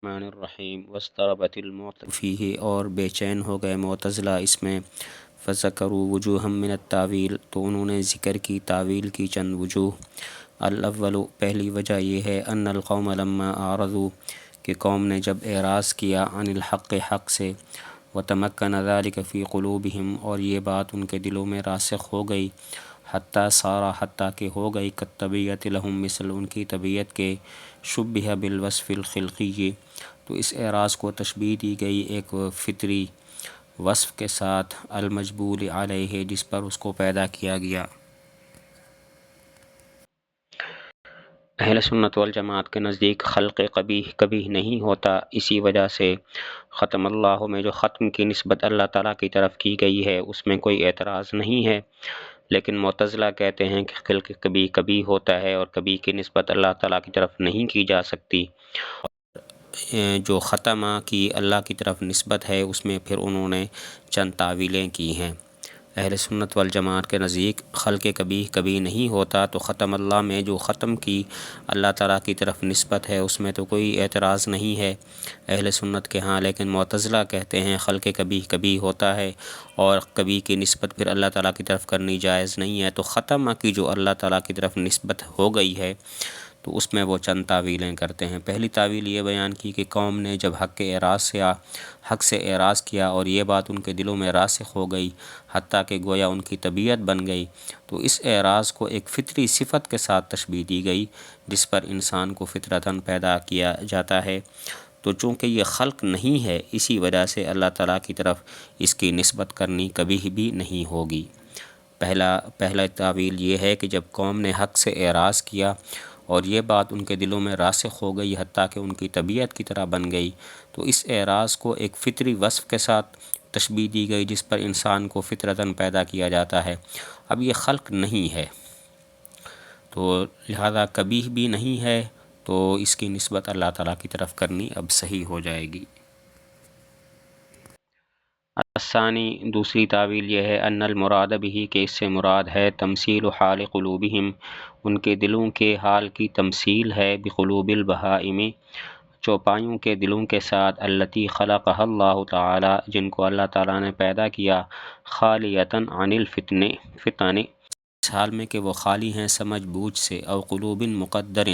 الرحمن الرحیم واضطربت المعتزلة فیہ، اور بے چین ہو گئے معتزلہ اس میں۔ فذکروا وجوہا من التاویل، تو انہوں نے ذکر کی تاویل کی چند وجوہ۔ الاول، پہلی وجہ یہ ہے ان القوم لما اعرضوا، کہ قوم نے جب اعراض کیا عن الحق، حق سے، وتمکن ذلک فی قلوبہم، اور یہ بات ان کے دلوں میں راسخ ہو گئی، حتیٰ سارا، حتیٰ کہ ہو گئی، کالطبیعۃ لہم، مثل ان کی طبیعت کے، شبہ بالوصف الخلقی، تو اس اعراض کو تشبیہ دی گئی ایک فطری وصف کے ساتھ، المجبول علیہ، جس پر اس کو پیدا کیا گیا۔ اہل سنت والجماعت کے نزدیک خلق قبیح قبیح نہیں ہوتا، اسی وجہ سے ختم اللہ میں جو ختم کی نسبت اللہ تعالیٰ کی طرف کی گئی ہے اس میں کوئی اعتراض نہیں ہے، لیکن معتزلہ کہتے ہیں کہ خلق قبیح قبیح ہوتا ہے اور قبیح کی نسبت اللہ تعالیٰ کی طرف نہیں کی جا سکتی۔ جو ختمہ کی اللہ کی طرف نسبت ہے اس میں پھر انہوں نے چند تعویلیں کی ہیں۔ اہل سنت والجماعت کے نزدیک خلق قبیح کبھی نہیں ہوتا، تو ختم اللہ میں جو ختم کی اللہ تعالیٰ کی طرف نسبت ہے اس میں تو کوئی اعتراض نہیں ہے اہل سنت کے ہاں، لیکن معتزلہ کہتے ہیں خلق قبیح کبھی ہوتا ہے اور کبھی کی نسبت پھر اللہ تعالیٰ کی طرف کرنی جائز نہیں ہے۔ تو ختمہ کی جو اللہ تعالیٰ کی طرف نسبت ہو گئی ہے تو اس میں وہ چند تعویلیں کرتے ہیں۔ پہلی تعویل یہ بیان کی کہ قوم نے جب حق سے اعراض کیا اور یہ بات ان کے دلوں میں راسخ ہو گئی، حتیٰ کہ گویا ان کی طبیعت بن گئی، تو اس اعراض کو ایک فطری صفت کے ساتھ تشبیہ دی گئی جس پر انسان کو فطرتاً پیدا کیا جاتا ہے۔ تو چونکہ یہ خلق نہیں ہے، اسی وجہ سے اللہ تعالیٰ کی طرف اس کی نسبت کرنی کبھی بھی نہیں ہوگی۔ پہلا تعویل یہ ہے کہ جب قوم نے حق سے اعراض کیا اور یہ بات ان کے دلوں میں راسخ ہو گئی حتیٰ کہ ان کی طبیعت کی طرح بن گئی، تو اس اعراض کو ایک فطری وصف کے ساتھ تشبیہ دی گئی جس پر انسان کو فطرتاً پیدا کیا جاتا ہے۔ اب یہ خلق نہیں ہے تو لہذا کبھی بھی نہیں ہے، تو اس کی نسبت اللہ تعالیٰ کی طرف کرنی اب صحیح ہو جائے گی۔ الثانی، دوسری تعویل یہ ہے ان المراد بھی، کہ اس سے مراد ہے تمثیل حال قلوبہم، ان کے دلوں کے حال کی تمثیل ہے، بقلوب البہائم، چوپایوں کے دلوں کے ساتھ، التی خلقها اللہ تعالی، جن کو اللہ تعالیٰ نے پیدا کیا، خالیۃً عن فتن، اس حال میں کہ وہ خالی ہیں سمجھ بوجھ سے، او قلوب مقدر،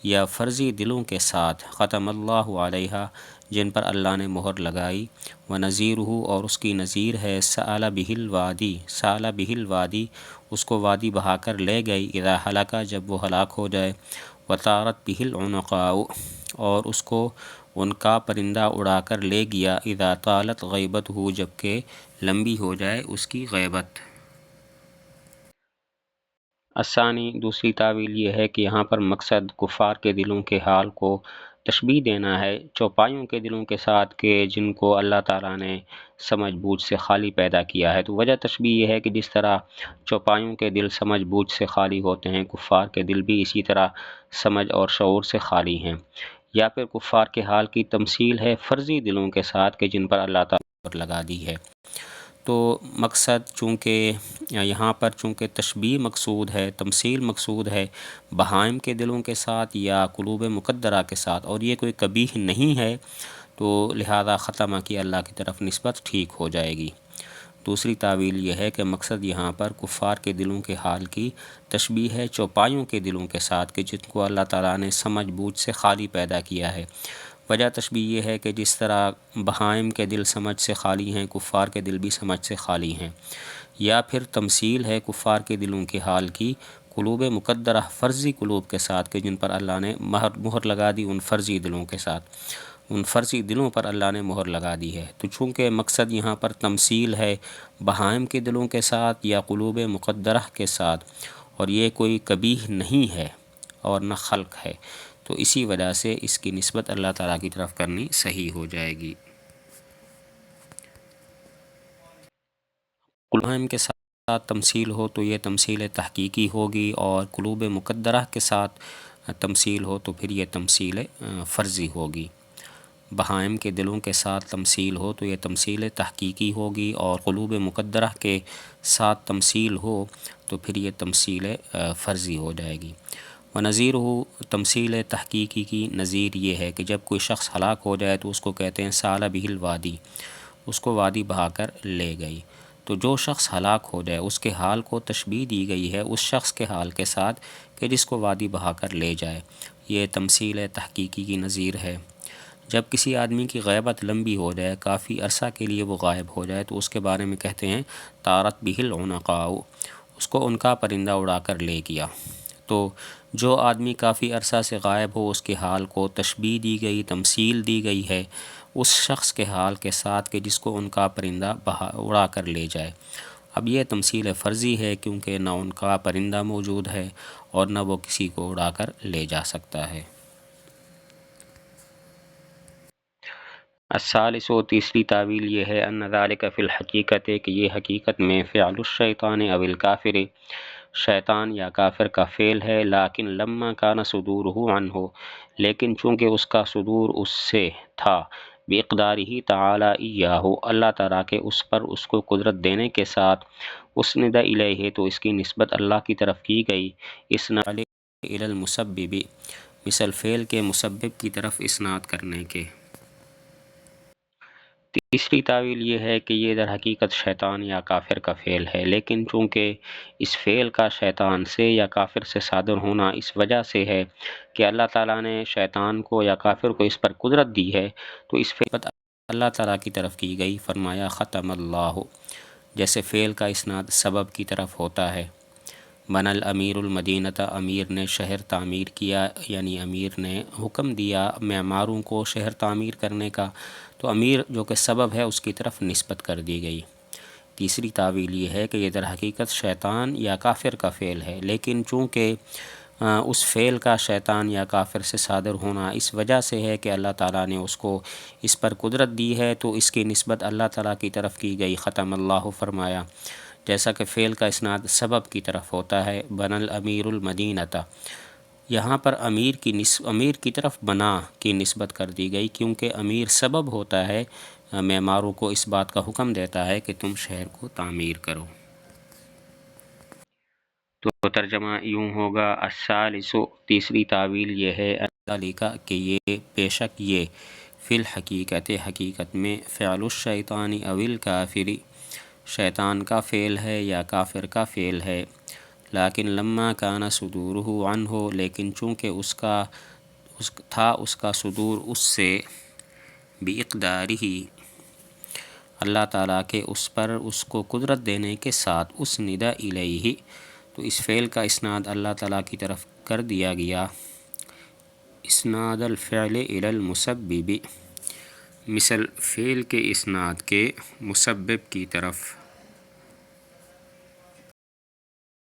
یا فرضی دلوں کے ساتھ، ختم اللہ علیہا، جن پر اللہ نے مہر لگائی، ونظیرہ، اور اس کی نظیر ہے، سال بہ الوادی، اس کو وادی بہا کر لے گئی، اذا ہلکا، جب وہ ہلاک ہو جائے، وطارت بہ العنقاء، اور اس کو ان کا پرندہ اڑا کر لے گیا، اذا طالت غیبتہ، جب کہ لمبی ہو جائے اس کی غیبت۔ الثانی، دوسری تعویل یہ ہے کہ یہاں پر مقصد کفار کے دلوں کے حال کو تشبیہ دینا ہے چوپایوں کے دلوں کے ساتھ، کہ جن کو اللہ تعالیٰ نے سمجھ بوجھ سے خالی پیدا کیا ہے۔ تو وجہ تشبیہ یہ ہے کہ جس طرح چوپایوں کے دل سمجھ بوجھ سے خالی ہوتے ہیں، کفار کے دل بھی اسی طرح سمجھ اور شعور سے خالی ہیں۔ یا پھر کفار کے حال کی تمثیل ہے فرضی دلوں کے ساتھ، کہ جن پر اللہ تعالیٰ نے لگا دی ہے۔ تو مقصد چونکہ یہاں پر چونکہ تشبیہ مقصود ہے، تمثیل مقصود ہے بہائم کے دلوں کے ساتھ یا قلوب مقدرہ کے ساتھ، اور یہ کوئی قبیح نہیں ہے، تو لہذا ختمہ کی اللہ کی طرف نسبت ٹھیک ہو جائے گی۔ دوسری تعویل یہ ہے کہ مقصد یہاں پر کفار کے دلوں کے حال کی تشبیہ ہے چوپایوں کے دلوں کے ساتھ، کہ جن کو اللہ تعالیٰ نے سمجھ بوجھ سے خالی پیدا کیا ہے۔ وجہ تشبیہ یہ ہے کہ جس طرح بہائم کے دل سمجھ سے خالی ہیں، کفار کے دل بھی سمجھ سے خالی ہیں۔ یا پھر تمثیل ہے کفار کے دلوں کے حال کی قلوب مقدرہ، فرضی قلوب کے ساتھ، کہ جن پر اللہ نے مہر لگا دی، ان فرضی دلوں کے ساتھ، ان فرضی دلوں پر اللہ نے مہر لگا دی ہے۔ تو چونکہ مقصد یہاں پر تمثیل ہے بہائم کے دلوں کے ساتھ یا قلوب مقدرہ کے ساتھ، اور یہ کوئی قبیح نہیں ہے اور نہ خلق ہے، تو اسی وجہ سے اس کی نسبت اللہ تعالیٰ کی طرف کرنی صحیح ہو جائے گی۔ قلوب کے ساتھ تمثیل ہو تو یہ تمثیل تحقیقی ہوگی، اور قلوب مقدرہ کے ساتھ تمثیل ہو تو پھر یہ تمثیل فرضی ہوگی۔ بہائم کے دلوں کے ساتھ تمثیل ہو تو یہ تمثیل تحقیقی ہوگی، اور قلوب مقدرہ کے ساتھ تمثیل ہو تو پھر یہ تمثیل فرضی ہو جائے گی۔ و نظیر ہو تمثیل تحقیقی کی نظیر یہ ہے کہ جب کوئی شخص ہلاک ہو جائے تو اس کو کہتے ہیں سال بہ الوادی، اس کو وادی بہا کر لے گئی۔ تو جو شخص ہلاک ہو جائے اس کے حال کو تشبیہ دی گئی ہے اس شخص کے حال کے ساتھ کہ جس کو وادی بہا کر لے جائے، یہ تمثیل تحقیقی کی نظیر ہے۔ جب کسی آدمی کی غیبت لمبی ہو جائے، کافی عرصہ کے لیے وہ غائب ہو جائے، تو اس کے بارے میں کہتے ہیں طارت بہ العنقاء، اس کو ان کا پرندہ اڑا کر لے گیا۔ تو جو آدمی کافی عرصہ سے غائب ہو اس کے حال کو تشبیہ دی گئی، تمثیل دی گئی ہے اس شخص کے حال کے ساتھ کہ جس کو ان کا پرندہ اڑا کر لے جائے۔ اب یہ تمثیل فرضی ہے کیونکہ نہ ان کا پرندہ موجود ہے اور نہ وہ کسی کو اڑا کر لے جا سکتا ہے۔ الثالث، تیسری تعویل یہ ہے ان ذالک فی الحقیقت کہ یہ حقیقت میں فعل الشیطان او الکافر، شیطان یا کافر کا فعل ہے، لیکن لما کان صدورہ عنہ، لیکن چونکہ اس کا صدور اس سے تھا، باقدارہ تعالی ایاہ، اللہ تعالیٰ کے اس پر اس کو قدرت دینے کے ساتھ، اسند الیہ، تو اس کی نسبت اللہ کی طرف کی گئی، اسناد الی المسبب، مثل فعل کے مسبب کی طرف اسناد کرنے کے۔ تیسری تعویل یہ ہے کہ یہ در حقیقت شیطان یا کافر کا فعل ہے، لیکن چونکہ اس فعل کا شیطان سے یا کافر سے صادر ہونا اس وجہ سے ہے کہ اللہ تعالیٰ نے شیطان کو یا کافر کو اس پر قدرت دی ہے، تو اس فعل پر اللہ تعالیٰ کی طرف کی گئی۔ فرمایا ختم اللہ، جیسے فعل کا اسناد سبب کی طرف ہوتا ہے۔ بنى الامیر المدینۃ، امیر نے شہر تعمیر کیا، یعنی امیر نے حکم دیا معماروں کو شہر تعمیر کرنے کا، تو امیر جو کہ سبب ہے اس کی طرف نسبت کر دی گئی۔ تیسری تعویل یہ ہے کہ یہ در حقیقت شیطان یا کافر کا فعل ہے، لیکن چونکہ اس فعل کا شیطان یا کافر سے صادر ہونا اس وجہ سے ہے کہ اللہ تعالیٰ نے اس کو اس پر قدرت دی ہے، تو اس کی نسبت اللہ تعالیٰ کی طرف کی گئی۔ ختم اللہ، فرمایا جیسا کہ فعل کا اسناد سبب کی طرف ہوتا ہے۔ بنى الامیر المدینۃ، یہاں پر امیر کی طرف بنا کی نسبت کر دی گئی کیونکہ امیر سبب ہوتا ہے، معماروں کو اس بات کا حکم دیتا ہے کہ تم شہر کو تعمیر کرو۔ تو ترجمہ یوں ہوگا، الثالث، تیسری تعویل یہ ہے ذالک کہ یہ بے شک یہ فی الحقیقت، حقیقت میں فعل الشیطان او الکافر، شیطان کا فعل ہے یا کافر کا فعل ہے، لیکن لما کان صدورہ عنہ، لیکن چونکہ اس کا صدور اس سے، باقدارہ، اللہ تعالیٰ کے اس پر اس کو قدرت دینے کے ساتھ، اسند الیہ، تو اس فعل کا اسناد اللہ تعالیٰ کی طرف کر دیا گیا، اسناد الفعل الی المسبب، مثل فعل کے اسناد کے مسبب کی طرف۔